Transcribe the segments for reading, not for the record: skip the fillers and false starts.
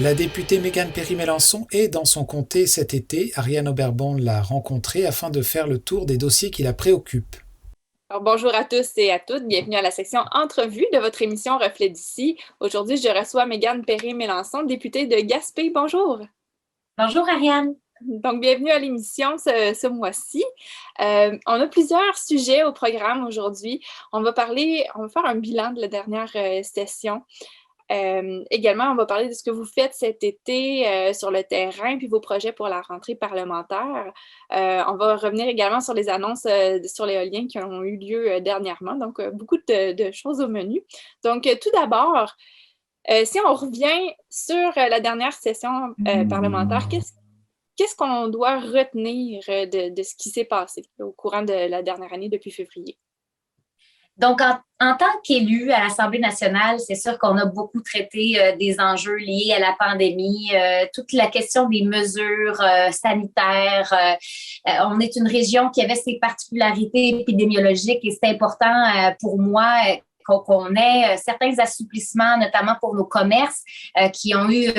La députée Mégane Perry-Mélançon est dans son comté cet été. Ariane Oberbon l'a rencontrée afin de faire le tour des dossiers qui la préoccupent. Alors, bonjour à tous et à toutes. Bienvenue à la section entrevue de votre émission Reflet d'ici. Aujourd'hui, je reçois Mégane Perry-Mélançon, députée de Gaspé. Bonjour. Bonjour Ariane. Donc, bienvenue à l'émission ce mois-ci. On a plusieurs sujets au programme aujourd'hui. On va faire un bilan de la dernière session. Également, on va parler de ce que vous faites cet été sur le terrain, puis vos projets pour la rentrée parlementaire. On va revenir également sur les annonces sur l'éolien qui ont eu lieu dernièrement. Donc, beaucoup de choses au menu. Donc, tout d'abord, si on revient sur la dernière session parlementaire, qu'est-ce qu'on doit retenir de ce qui s'est passé au courant de la dernière année depuis février? Donc, en tant qu'élu à l'Assemblée nationale, c'est sûr qu'on a beaucoup traité des enjeux liés à la pandémie, toute la question des mesures sanitaires. On est une région qui avait ses particularités épidémiologiques et c'est important pour moi qu'on ait certains assouplissements, notamment pour nos commerces qui ont eu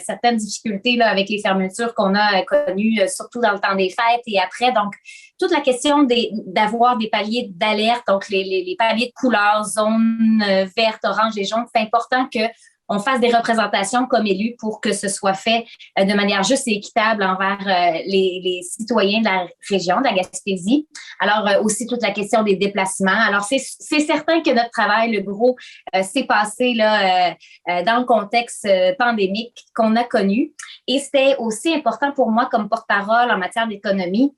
certaines difficultés là, avec les fermetures qu'on a connues, surtout dans le temps des fêtes et après. Donc, toute la question d'avoir des paliers d'alerte, donc les paliers de couleurs, zones vertes, oranges et jaunes, c'est important qu'on fasse des représentations comme élus pour que ce soit fait de manière juste et équitable envers les citoyens de la région, de la Gaspésie. Alors, aussi toute la question des déplacements. Alors, c'est certain que notre travail, le gros, s'est passé là, dans le contexte pandémique qu'on a connu. Et c'était aussi important pour moi comme porte-parole en matière d'économie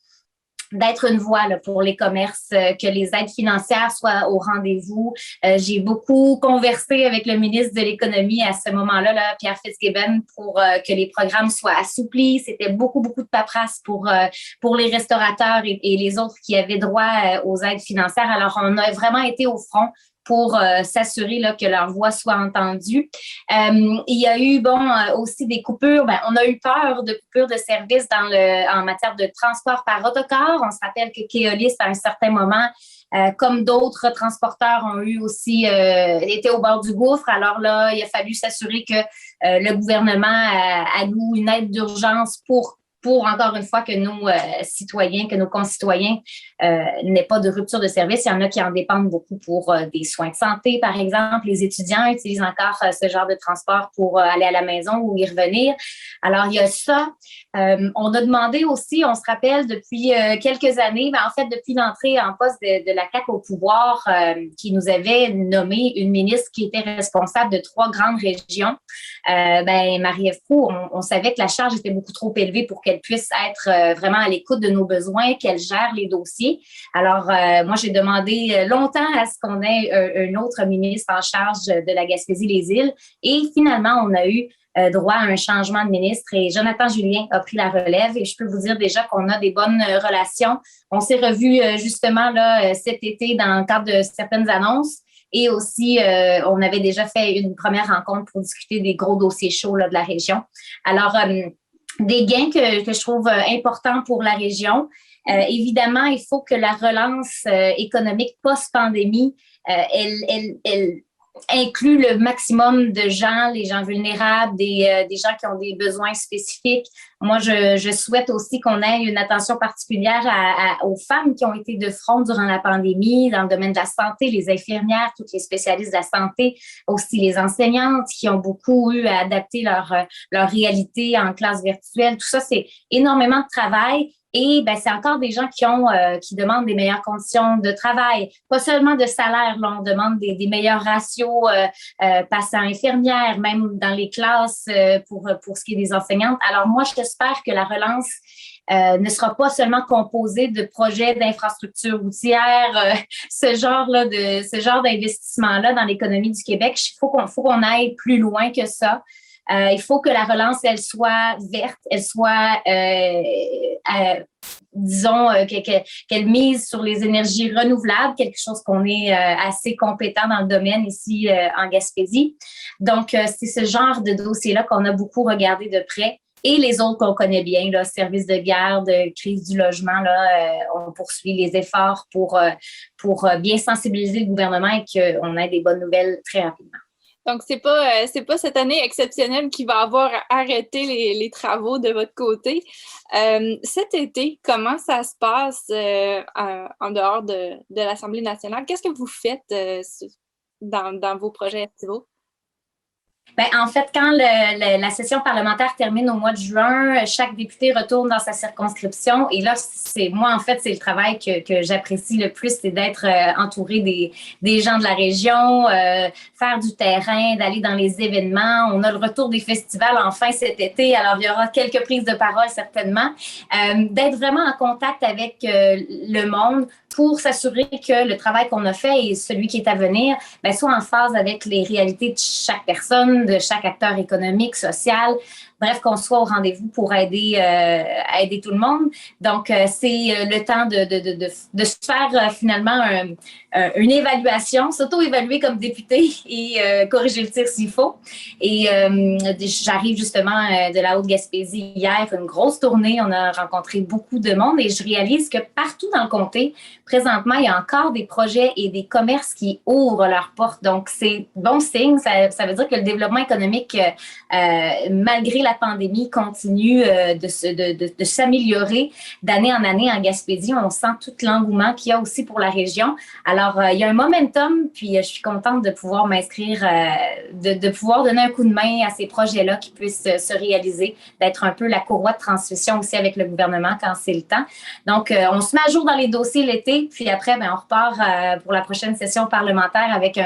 d'être une voix là, pour les commerces, que les aides financières soient au rendez-vous. J'ai beaucoup conversé avec le ministre de l'Économie à ce moment-là, là, Pierre Fitzgibbon, pour que les programmes soient assouplis. C'était beaucoup de paperasse pour les restaurateurs et les autres qui avaient droit aux aides financières. Alors, on a vraiment été au front pour s'assurer là, que leur voix soit entendue. Il y a eu aussi des coupures. On a eu peur de coupures de services en matière de transport par autocar. On se rappelle que Keolis, à un certain moment, comme d'autres transporteurs ont eu aussi été au bord du gouffre. Alors là, il a fallu s'assurer que le gouvernement alloue une aide d'urgence pour encore une fois que nos citoyens, que nos concitoyens n'aient pas de rupture de service. Il y en a qui en dépendent beaucoup pour des soins de santé, par exemple. Les étudiants utilisent encore ce genre de transport pour aller à la maison ou y revenir. Alors, il y a ça. On a demandé aussi, on se rappelle, depuis quelques années, en fait, depuis l'entrée en poste de la CAQ au pouvoir, qui nous avait nommé une ministre qui était responsable de 3 grandes régions, Marie-Ève Proulx, on savait que la charge était beaucoup trop élevée pour qu'elle puisse être vraiment à l'écoute de nos besoins, qu'elle gère les dossiers. Alors, moi, j'ai demandé longtemps à ce qu'on ait un autre ministre en charge de la Gaspésie-les-Îles et finalement, on a eu droit à un changement de ministre et Jonathan Julien a pris la relève et je peux vous dire déjà qu'on a des bonnes relations. On s'est revus justement là cet été dans le cadre de certaines annonces. Et aussi, on avait déjà fait une première rencontre pour discuter des gros dossiers chauds là, de la région. Alors, des gains que je trouve importants pour la région. Évidemment, il faut que la relance économique post-pandémie, elle inclut le maximum de gens, les gens vulnérables, des gens qui ont des besoins spécifiques. Moi, je souhaite aussi qu'on ait une attention particulière aux femmes qui ont été de front durant la pandémie, dans le domaine de la santé, les infirmières, toutes les spécialistes de la santé, aussi les enseignantes qui ont beaucoup eu à adapter leur réalité en classe virtuelle. Tout ça, c'est énormément de travail. Et c'est encore des gens qui demandent des meilleures conditions de travail, pas seulement de salaire. Là, on demande des meilleurs ratios patients infirmières, même dans les classes pour ce qui est des enseignantes. Alors moi, j'espère que la relance ne sera pas seulement composée de projets d'infrastructures routières, ce genre d'investissement-là dans l'économie du Québec. Il faut qu'on aille plus loin que ça. Il faut que la relance, elle soit verte, elle soit, qu'elle mise sur les énergies renouvelables, quelque chose qu'on est assez compétent dans le domaine ici en Gaspésie. Donc, c'est ce genre de dossier-là qu'on a beaucoup regardé de près. Et les autres qu'on connaît bien, là, services de garde, crise du logement, là, on poursuit les efforts pour bien sensibiliser le gouvernement et qu'on ait des bonnes nouvelles très rapidement. Donc, c'est pas cette année exceptionnelle qui va avoir arrêté les travaux de votre côté. Cet été, comment ça se passe en dehors de l'Assemblée nationale? Qu'est-ce que vous faites dans vos projets estivaux? Ben, en fait, quand la session parlementaire termine au mois de juin, chaque député retourne dans sa circonscription. Et là, moi, en fait, c'est le travail que j'apprécie le plus, c'est d'être entouré des gens de la région, faire du terrain, d'aller dans les événements. On a le retour des festivals enfin cet été, alors il y aura quelques prises de parole certainement. D'être vraiment en contact avec le monde pour s'assurer que le travail qu'on a fait et celui qui est à venir ben, soit en phase avec les réalités de chaque personne, de chaque acteur économique, social. Bref, qu'on soit au rendez-vous pour aider tout le monde. Donc, c'est le temps de se faire finalement une évaluation, s'auto-évaluer comme député et corriger le tir s'il faut. Et j'arrive justement de la Haute-Gaspésie hier, une grosse tournée. On a rencontré beaucoup de monde et je réalise que partout dans le comté, présentement, il y a encore des projets et des commerces qui ouvrent leurs portes. Donc, c'est bon signe. Ça veut dire que le développement économique, malgré la pandémie, continue de s'améliorer d'année en année en Gaspésie. On sent tout l'engouement qu'il y a aussi pour la région. Alors, il y a un momentum, puis je suis contente de pouvoir m'inscrire, de pouvoir donner un coup de main à ces projets-là qui puissent se réaliser, d'être un peu la courroie de transmission aussi avec le gouvernement quand c'est le temps. Donc, on se met à jour dans les dossiers l'été, puis après, ben, on repart pour la prochaine session parlementaire avec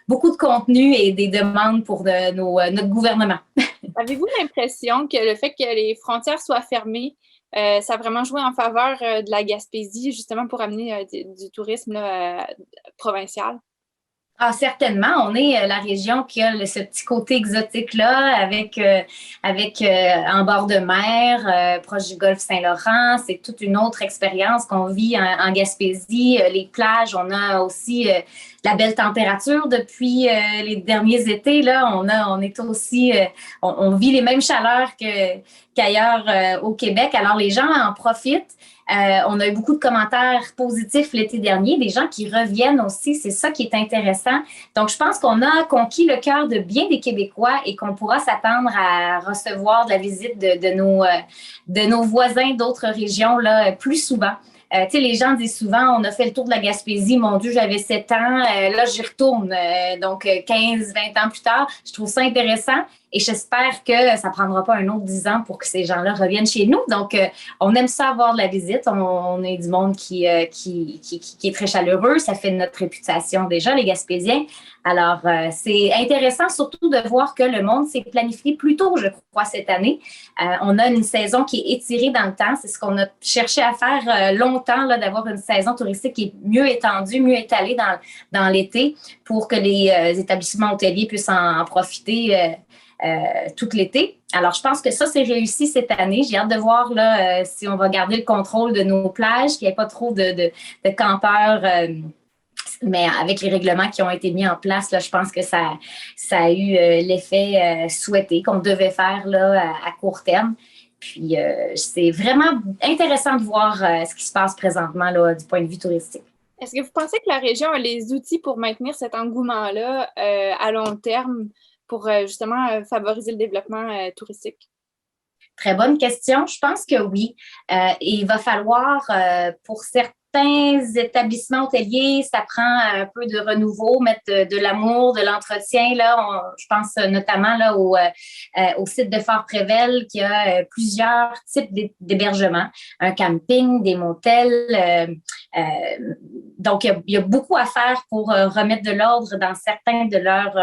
beaucoup de contenu et des demandes pour notre gouvernement. Avez-vous l'impression que le fait que les frontières soient fermées, ça a vraiment joué en faveur de la Gaspésie, justement pour amener du tourisme là, provincial? Ah, certainement. On est la région qui a ce petit côté exotique-là avec en bord de mer, proche du golfe Saint-Laurent. C'est toute une autre expérience qu'on vit en Gaspésie. Les plages, on a aussi la belle température depuis les derniers étés. Là, on est aussi, on vit les mêmes chaleurs qu'ailleurs au Québec. Alors, les gens en profitent. On a eu beaucoup de commentaires positifs l'été dernier, des gens qui reviennent aussi, c'est ça qui est intéressant. Donc, je pense qu'on a conquis le cœur de bien des Québécois et qu'on pourra s'attendre à recevoir de la visite de nos voisins d'autres régions là, plus souvent. Tu sais, les gens disent souvent, on a fait le tour de la Gaspésie, mon Dieu, j'avais 7 ans, là, j'y retourne. Donc, 15, 20 ans plus tard, je trouve ça intéressant et j'espère que ça ne prendra pas un autre 10 ans pour que ces gens-là reviennent chez nous. Donc, on aime ça avoir de la visite. On est du monde qui est très chaleureux. Ça fait notre réputation déjà, les Gaspésiens. Alors, c'est intéressant surtout de voir que le monde s'est planifié plus tôt, je crois, cette année. On a une saison qui est étirée dans le temps. C'est ce qu'on a cherché à faire longtemps, là, d'avoir une saison touristique qui est mieux étendue, mieux étalée dans l'été pour que les établissements hôteliers puissent en profiter tout l'été. Alors, je pense que ça, c'est réussi cette année. J'ai hâte de voir là, si on va garder le contrôle de nos plages, qu'il n'y ait pas trop de campeurs. Mais avec les règlements qui ont été mis en place, là, je pense que ça a eu l'effet souhaité qu'on devait faire là, à court terme. Puis, c'est vraiment intéressant de voir ce qui se passe présentement là, du point de vue touristique. Est-ce que vous pensez que la région a les outils pour maintenir cet engouement-là à long terme pour justement favoriser le développement touristique? Très bonne question. Je pense que oui. Il va falloir, pour certains établissements hôteliers, ça prend un peu de renouveau, mettre de l'amour, de l'entretien. Là, je pense notamment là, au site de Fort-Prével qui a plusieurs types d'hébergements. Un camping, des motels. Donc, il y a beaucoup à faire pour remettre de l'ordre dans certains de leurs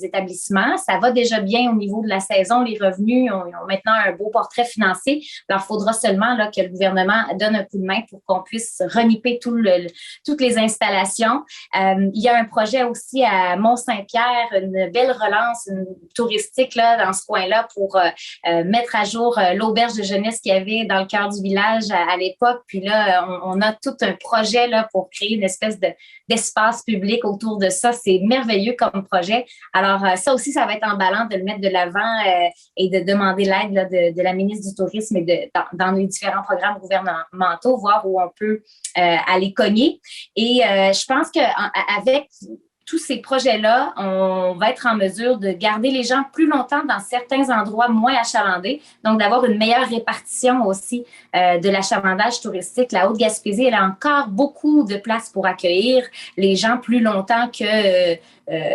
établissements. Ça va déjà bien au niveau de la saison. Les revenus ont maintenant un beau portrait financier. Alors, il faudra seulement là, que le gouvernement donne un coup de main pour qu'on puisse reniper toutes les installations. Il y a un projet aussi à Mont-Saint-Pierre, une belle relance touristique là, dans ce coin-là pour mettre à jour l'auberge de jeunesse qu'il y avait dans le cœur du village à l'époque. Puis là, on a tout un projet là, pour créer une espèce d'espace public autour de ça. C'est merveilleux comme projet. Alors, ça aussi, ça va être emballant de le mettre de l'avant et de demander l'aide là, de la ministre du Tourisme et dans les différents programmes gouvernementaux, voir où on peut aller cogner. Et je pense qu'avec tous ces projets-là, on va être en mesure de garder les gens plus longtemps dans certains endroits moins achalandés, donc d'avoir une meilleure répartition aussi de l'achalandage touristique. La Haute-Gaspésie, elle a encore beaucoup de place pour accueillir les gens plus longtemps que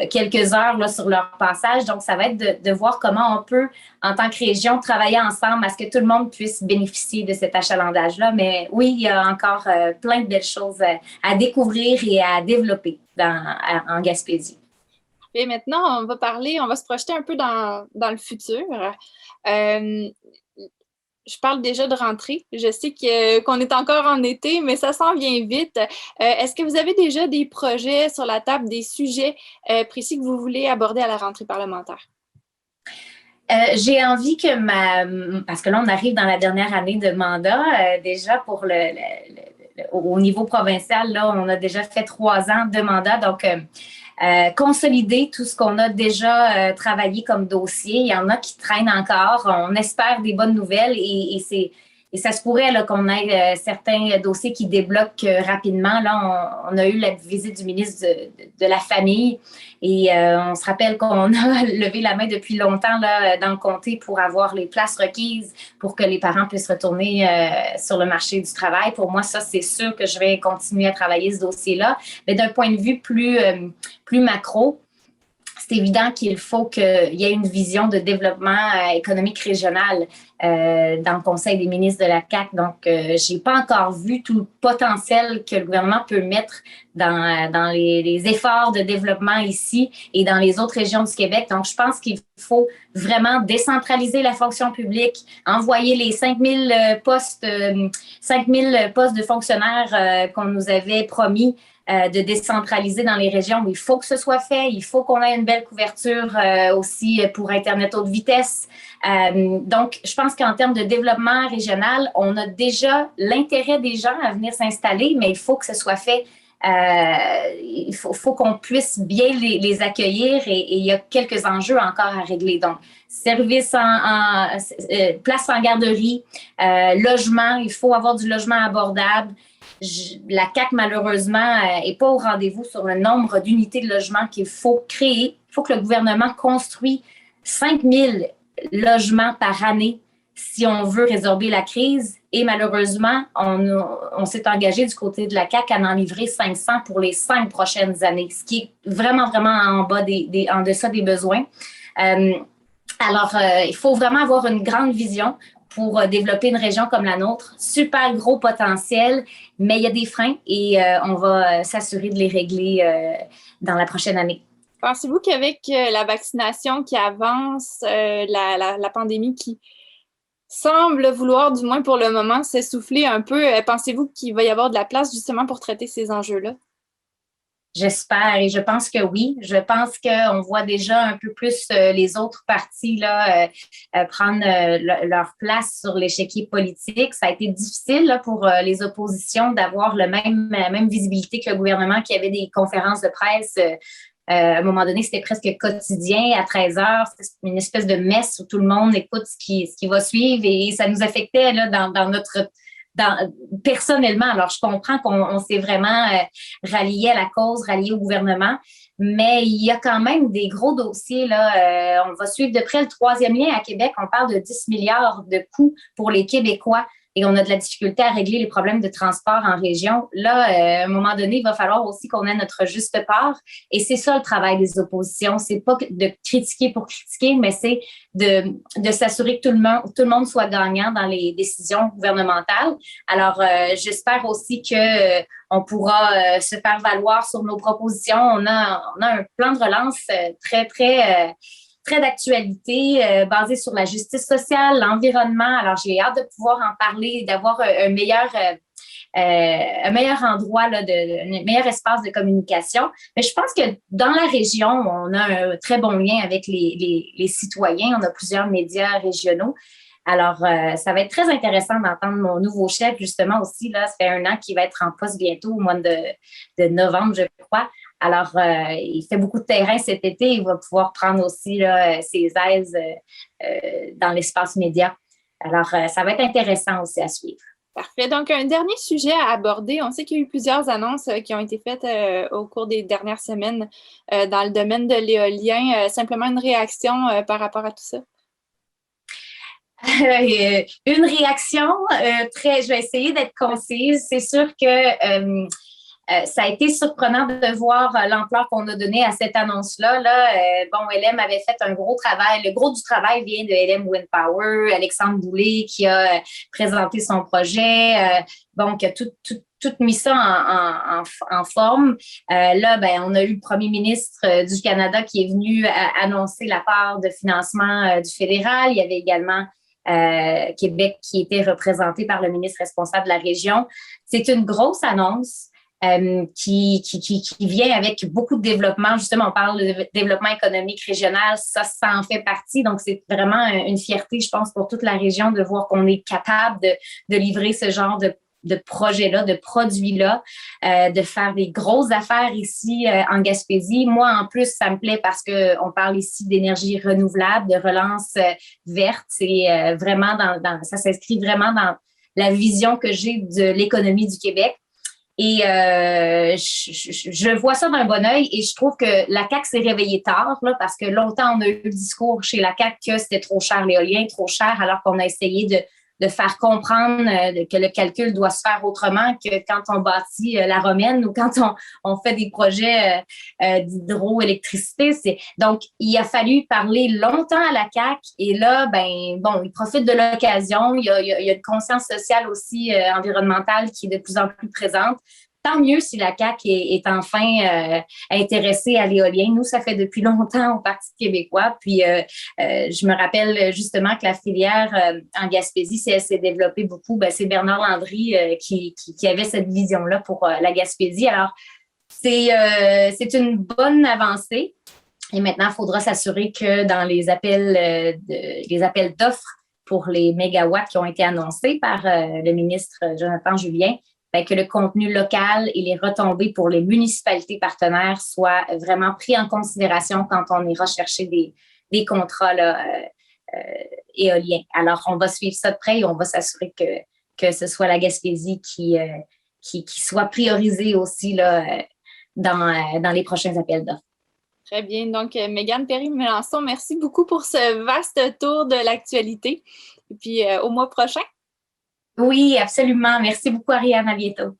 quelques heures là, sur leur passage. Donc, ça va être de voir comment on peut, en tant que région, travailler ensemble à ce que tout le monde puisse bénéficier de cet achalandage-là. Mais oui, il y a encore plein de belles choses à découvrir et à développer en Gaspésie. Et maintenant, on va se projeter un peu dans le futur. Je parle déjà de rentrée. Je sais qu'on est encore en été, mais ça s'en vient vite. Est-ce que vous avez déjà des projets sur la table, des sujets précis que vous voulez aborder à la rentrée parlementaire? J'ai envie parce que là, on arrive dans la dernière année de mandat. Déjà, pour au niveau provincial, là, on a déjà fait 3 ans de mandat. Donc, consolider tout ce qu'on a déjà travaillé comme dossier. Il y en a qui traînent encore. On espère des bonnes nouvelles et ça se pourrait là, qu'on ait certains dossiers qui débloquent rapidement. Là, on a eu la visite du ministre de la Famille et on se rappelle qu'on a levé la main depuis longtemps là, dans le comté pour avoir les places requises pour que les parents puissent retourner sur le marché du travail. Pour moi, ça, c'est sûr que je vais continuer à travailler ce dossier-là. Mais d'un point de vue plus macro, c'est évident qu'il faut qu'il y ait une vision de développement économique régional dans le Conseil des ministres de la CAQ. Donc, je n'ai pas encore vu tout le potentiel que le gouvernement peut mettre dans les efforts de développement ici et dans les autres régions du Québec. Donc, je pense qu'il faut vraiment décentraliser la fonction publique, envoyer les 5000 postes de fonctionnaires qu'on nous avait promis de décentraliser dans les régions. Il faut que ce soit fait. Il faut qu'on ait une belle couverture aussi pour Internet haute vitesse. Donc, je pense qu'en termes de développement régional, on a déjà l'intérêt des gens à venir s'installer, mais il faut que ce soit fait. Il faut qu'on puisse bien les accueillir et il y a quelques enjeux encore à régler. Donc, service place en garderie, logement, il faut avoir du logement abordable. La CAQ, malheureusement, n'est pas au rendez-vous sur le nombre d'unités de logement qu'il faut créer. Il faut que le gouvernement construise 5000 logements par année si on veut résorber la crise. Et malheureusement, on s'est engagé du côté de la CAQ à en livrer 500 pour les 5 prochaines années, ce qui est vraiment, vraiment en deçà des besoins. Alors, il faut vraiment avoir une grande vision pour développer une région comme la nôtre. Super gros potentiel, mais il y a des freins et on va s'assurer de les régler dans la prochaine année. Pensez-vous qu'avec la vaccination qui avance, la pandémie qui semble vouloir, du moins pour le moment, s'essouffler un peu, pensez-vous qu'il va y avoir de la place justement pour traiter ces enjeux-là? J'espère et je pense que oui. Je pense qu'on voit déjà un peu plus les autres partis là, prendre leur place sur l'échiquier politique. Ça a été difficile là, pour les oppositions d'avoir la même visibilité que le gouvernement qui avait des conférences de presse. À un moment donné, c'était presque quotidien à 13 heures. C'était une espèce de messe où tout le monde écoute ce qui va suivre et ça nous affectait là, dans notre... personnellement. Alors, je comprends qu'on s'est vraiment rallié à la cause, rallié au gouvernement, mais il y a quand même des gros dossiers. Là. On va suivre de près le 3e lien à Québec. On parle de 10 milliards de coûts pour les Québécois et on a de la difficulté à régler les problèmes de transport en région. Là, à un moment donné, il va falloir aussi qu'on ait notre juste part. Et c'est ça le travail des oppositions. C'est pas de critiquer pour critiquer, mais c'est de s'assurer que tout le monde soit gagnant dans les décisions gouvernementales. Alors, j'espère aussi que on pourra se faire valoir sur nos propositions. On a un plan de relance très d'actualité, basé sur la justice sociale, l'environnement. Alors, j'ai hâte de pouvoir en parler, d'avoir un meilleur endroit, là, un meilleur espace de communication. Mais je pense que dans la région, on a un très bon lien avec les citoyens. On a plusieurs médias régionaux. Alors, ça va être très intéressant d'entendre mon nouveau chef, justement, aussi. Là, ça fait 1 an qu'il va être en poste bientôt, au mois de novembre, je crois. Alors, il fait beaucoup de terrain cet été. Il va pouvoir prendre aussi là, ses aises dans l'espace média. Alors, ça va être intéressant aussi à suivre. Parfait. Donc, un dernier sujet à aborder. On sait qu'il y a eu plusieurs annonces qui ont été faites au cours des dernières semaines dans le domaine de l'éolien. Simplement une réaction par rapport à tout ça? Une réaction je vais essayer d'être concise. C'est sûr que ça a été surprenant de voir l'ampleur qu'on a donnée à cette annonce-là. LM avait fait un gros travail. Le gros du travail vient de LM Wind Power, Alexandre Boulay qui a présenté son projet. Qui a tout mis ça en forme. On a eu le premier ministre du Canada qui est venu annoncer la part de financement du fédéral. Il y avait également Québec qui était représenté par le ministre responsable de la région. C'est une grosse annonce. Qui vient avec beaucoup de développement. Justement, on parle de développement économique régional, ça en fait partie. Donc, c'est vraiment une fierté, je pense, pour toute la région de voir qu'on est capable de livrer ce genre de projet-là, de produits-là, de faire des grosses affaires ici en Gaspésie. Moi, en plus, ça me plaît parce qu'on parle ici d'énergie renouvelable, de relance verte. C'est vraiment ça s'inscrit vraiment dans la vision que j'ai de l'économie du Québec. Et je vois ça d'un bon œil et je trouve que la CAQ s'est réveillée tard là, parce que longtemps, on a eu le discours chez la CAQ que c'était trop cher l'éolien, trop cher, alors qu'on a essayé de faire comprendre que le calcul doit se faire autrement que quand on bâtit la Romaine ou quand on fait des projets d'hydroélectricité. Donc, il a fallu parler longtemps à la CAQ et là, ils profitent de l'occasion. Il y a une conscience sociale aussi environnementale qui est de plus en plus présente. Tant mieux si la CAQ est enfin intéressée à l'éolien. Nous, ça fait depuis longtemps au Parti québécois. Puis, je me rappelle justement que la filière en Gaspésie s'est développée beaucoup. C'est Bernard Landry qui avait cette vision-là pour la Gaspésie. Alors, c'est une bonne avancée. Et maintenant, il faudra s'assurer que dans les appels d'offres pour les mégawatts qui ont été annoncés par le ministre Jonathan Julien, que le contenu local et les retombées pour les municipalités partenaires soient vraiment pris en considération quand on ira chercher des contrats éoliens. Alors, on va suivre ça de près et on va s'assurer que ce soit la Gaspésie qui soit priorisée aussi là, dans les prochains appels d'offres. Très bien. Donc, Mégane Perry-Melançon, merci beaucoup pour ce vaste tour de l'actualité. Et puis, au mois prochain. Oui, absolument. Merci beaucoup, Ariane. À bientôt.